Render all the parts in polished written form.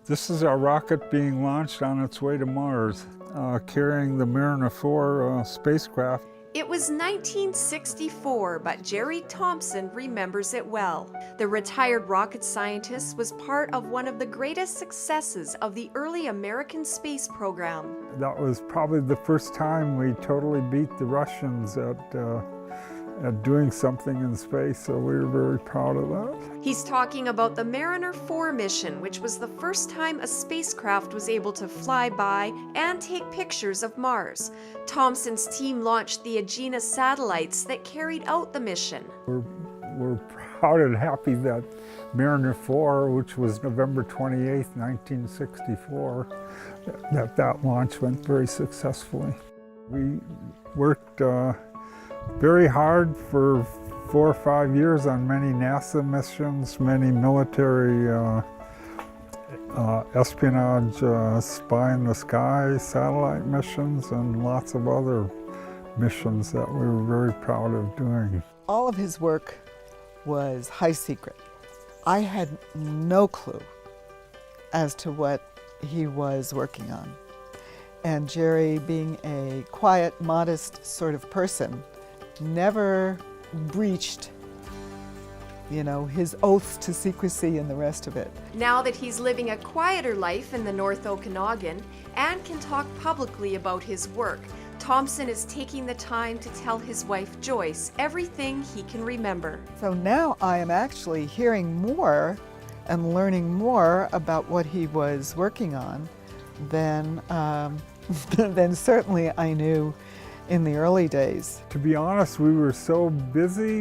This is our rocket being launched on its way to Mars, carrying the Mariner 4 spacecraft. It was 1964, but Jerry Thompson remembers it well. The retired rocket scientist was part of one of the greatest successes of the early American space program. That was probably the first time we totally beat the Russians at doing something in space, so we were very proud of that. He's talking about the Mariner 4 mission, which was the first time a spacecraft was able to fly by and take pictures of Mars. Thompson's team launched the Agena satellites that carried out the mission. We're proud and happy that Mariner 4, which was November 28, 1964, that launch went very successfully. We worked very hard for 4 or 5 years on many NASA missions, many military espionage, spy in the sky satellite missions, and lots of other missions that we were very proud of doing. All of his work was high secret. I had no clue as to what he was working on. And Jerry, being a quiet, modest sort of person, never breached, his oaths to secrecy and the rest of it. Now that he's living a quieter life in the North Okanagan and can talk publicly about his work, Thompson is taking the time to tell his wife Joyce everything he can remember. So now I am actually hearing more and learning more about what he was working on than certainly I knew in the early days. To be honest, we were so busy,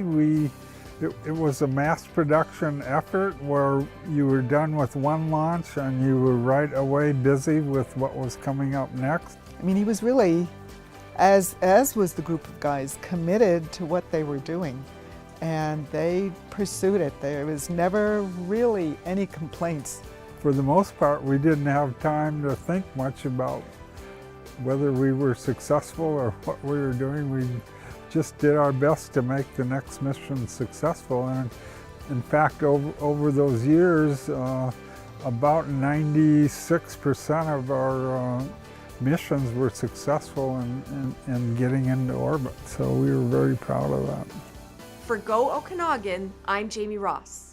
it was a mass production effort where you were done with one launch and you were right away busy with what was coming up next. I mean, he was really, as was the group of guys, committed to what they were doing, and they pursued it. There was never really any complaints. For the most part, we didn't have time to think much about whether we were successful or what we were doing. We just did our best to make the next mission successful. And in fact, over those years, about 96% of our missions were successful in getting into orbit. So we were very proud of that. For Go Okanagan, I'm Jamie Ross.